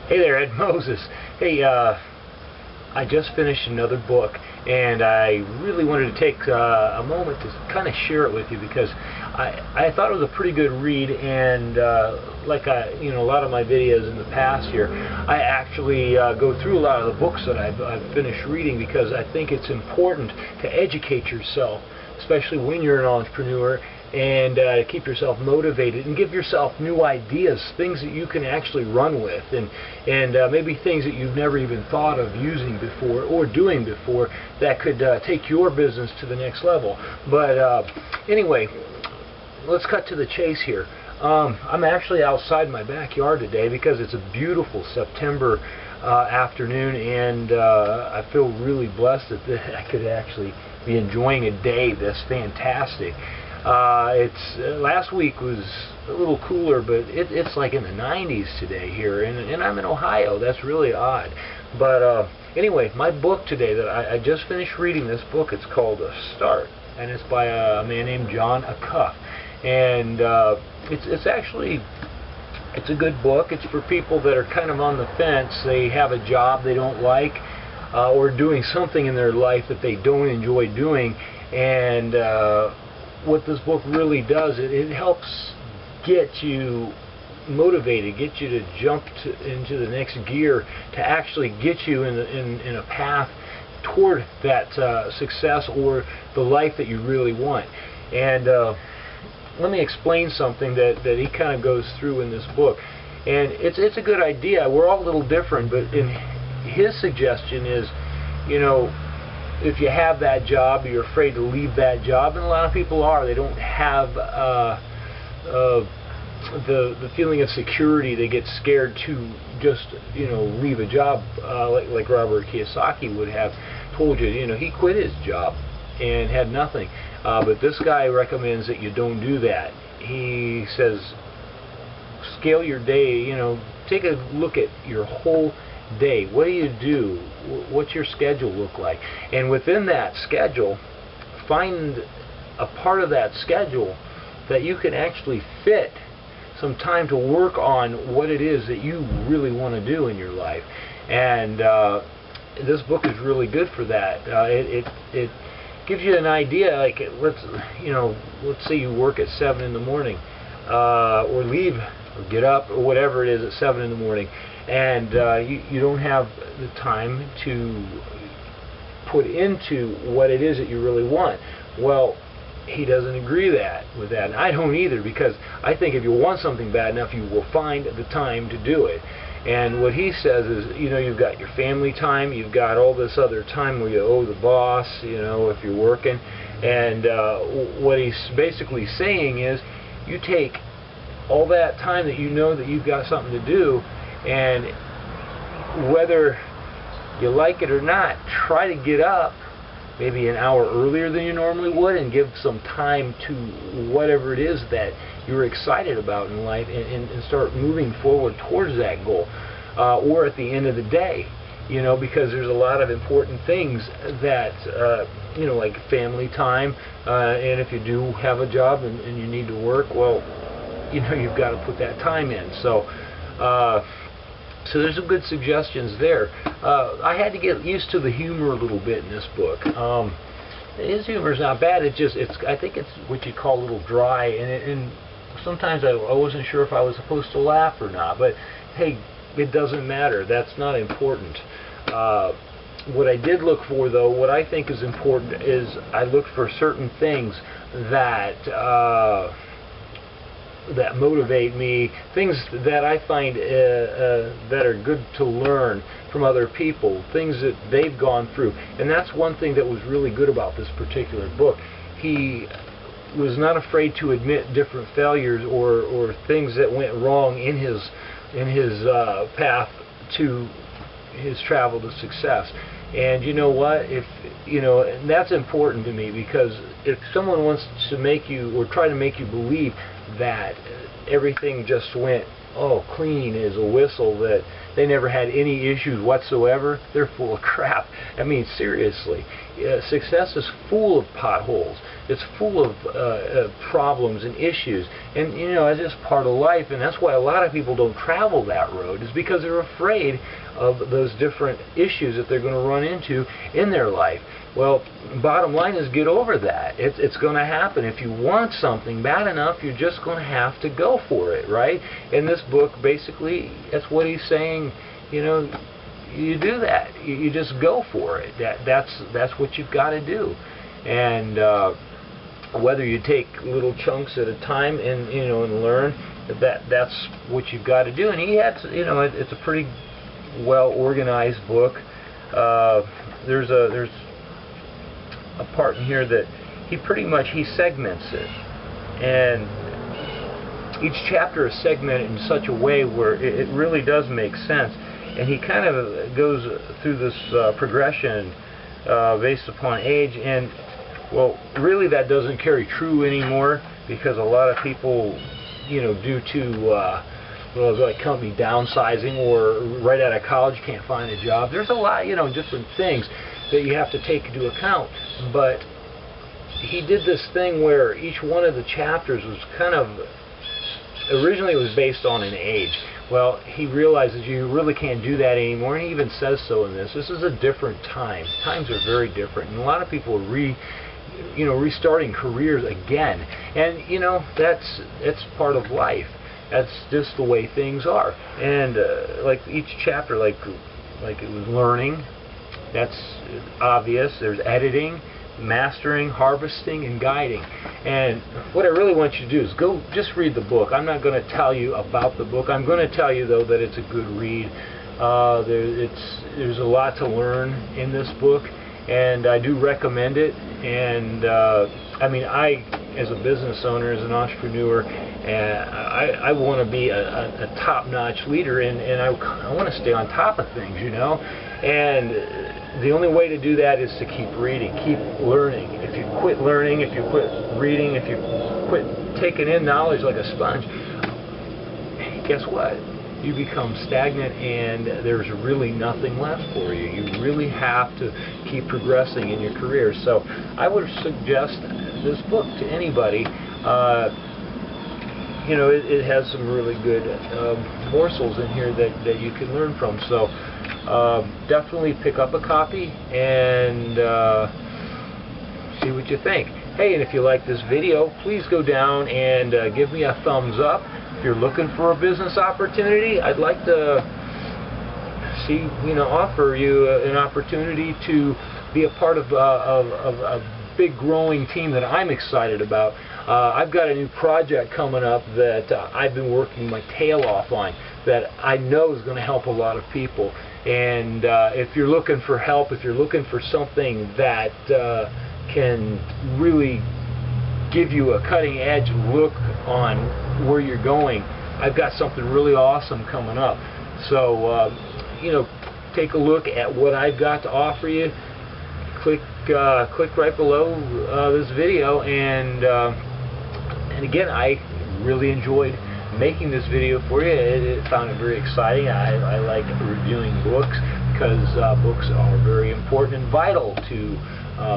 Hey there, Ed Moses. Hey, I just finished another book, and I really wanted to take a moment to kind of share it with you because I thought it was a pretty good read, and like a lot of my videos in the past here, I actually go through a lot of the books that I've finished reading because I think it's important to educate yourself, especially when you're an entrepreneur, and keep yourself motivated and give yourself new ideas, things that you can actually run with, and maybe things that you've never even thought of using before or doing before that could take your business to the next level. But anyway, let's cut to the chase here. I'm actually outside my backyard today because it's a beautiful September afternoon, and I feel really blessed that I could actually be enjoying a day this fantastic. Last week was a little cooler, but it's like in the 90s today here, and I'm in Ohio. That's really odd. But anyway, my book today that I just finished reading this book. It's called Start, and it's by a man named John Acuff, and it's a good book. It's for people that are kind of on the fence. They have a job they don't like, or doing something in their life that they don't enjoy doing, and what this book really does, it helps get you motivated, get you to jump into the next gear, to actually get you in a path toward that success or the life that you really want. And let me explain something that he kind of goes through in this book. And it's a good idea. We're all a little different, but in his suggestion is, if you have that job, you're afraid to leave that job, and a lot of people are. They don't have the feeling of security. They get scared to just leave a job, like Robert Kiyosaki would have told you. He quit his job and had nothing. But this guy recommends that you don't do that. He says, scale your day. Take a look at your whole day. What do you do? What's your schedule look like? And within that schedule, find a part of that schedule that you can actually fit some time to work on what it is that you really want to do in your life. And this book is really good for that. It gives you an idea. Like, let's say you work at 7 in the morning, or leave or get up or whatever it is at 7 in the morning, and you don't have the time to put into what it is that you really want. Well, he doesn't agree with that, and I don't either, because I think if you want something bad enough, you will find the time to do it. And what he says is, you've got your family time, you've got all this other time where you owe the boss, if you're working, and what he's basically saying is, you take all that time that that you've got something to do, and whether you like it or not, try to get up maybe an hour earlier than you normally would and give some time to whatever it is that you're excited about in life, and start moving forward towards that goal, or at the end of the day, because there's a lot of important things that like family time, and if you do have a job and you need to work, well, you've got to put that time in. So there's some good suggestions there. I had to get used to the humor a little bit in this book. His humor is not bad. I think it's what you call a little dry, and sometimes I wasn't sure if I was supposed to laugh or not. But hey, it doesn't matter. That's not important. What I did look for, though, what I think is important, is I looked for certain things that motivate me, things that I find that are good to learn from other people, things that they've gone through. And that's one thing that was really good about this particular book. He was not afraid to admit different failures or things that went wrong in his path to his travel to success. And you know what? And that's important to me, because if someone wants to make you, or try to make you believe that everything just went clean as a whistle, that they never had any issues whatsoever, they're full of crap. I mean, seriously, success is full of potholes. it's full of problems and issues, and it's just part of life. And that's why a lot of people don't travel that road, is because they're afraid of those different issues that they're going to run into in their life. Well, bottom line is, get over that. It's going to happen. If you want something bad enough, you're just going to have to go for it, right? In this book, basically, that's what he's saying. You do that. You just go for it. That's what you've got to do. And whether you take little chunks at a time and and learn, that's what you've got to do. And he had, it's a pretty well organized book. There's a part in here that he segments it, and each chapter is segmented in such a way where it really does make sense. And he kind of goes through this progression based upon age, and well, really that doesn't carry true anymore, because a lot of people, due to like company downsizing or right out of college can't find a job. There's a lot, different things that you have to take into account. But he did this thing where each one of the chapters was kind of, originally it was based on an age. Well, he realizes you really can't do that anymore, and he even says so in this. This is a different time. Times are very different, and a lot of people are restarting careers again. And that's part of life. That's just the way things are. And like each chapter, like it was learning. That's obvious. There's editing, mastering, harvesting, and guiding. And what I really want you to do is go just read the book. I'm not going to tell you about the book. I'm going to tell you, though, that it's a good read. There's a lot to learn in this book, and I do recommend it. And I mean, as a business owner, as an entrepreneur, I want to be a top-notch leader, and I want to stay on top of things, And the only way to do that is to keep reading, keep learning. If you quit learning, if you quit reading, if you quit taking in knowledge like a sponge, guess what? You become stagnant, and there's really nothing left for you. You really have to keep progressing in your career. So I would suggest this book to anybody. It has some really good morsels in here that you can learn from. So definitely pick up a copy and see what you think. Hey, and if you like this video, please go down and give me a thumbs up. If you're looking for a business opportunity, I'd like to offer you an opportunity to be a part of a big growing team that I'm excited about. I've got a new project coming up that I've been working my tail off on, that I know is going to help a lot of people. And if you're looking for help, if you're looking for something that can really give you a cutting edge look on where you're going, I've got something really awesome coming up. So take a look at what I've got to offer you. Click right below this video, and again, I really enjoyed making this video for you. I found it very exciting. I like reviewing books, because books are very important and vital to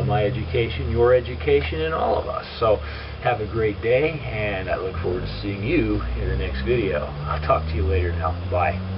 my education, your education, and all of us. So have a great day, and I look forward to seeing you in the next video. I'll talk to you later now. Bye.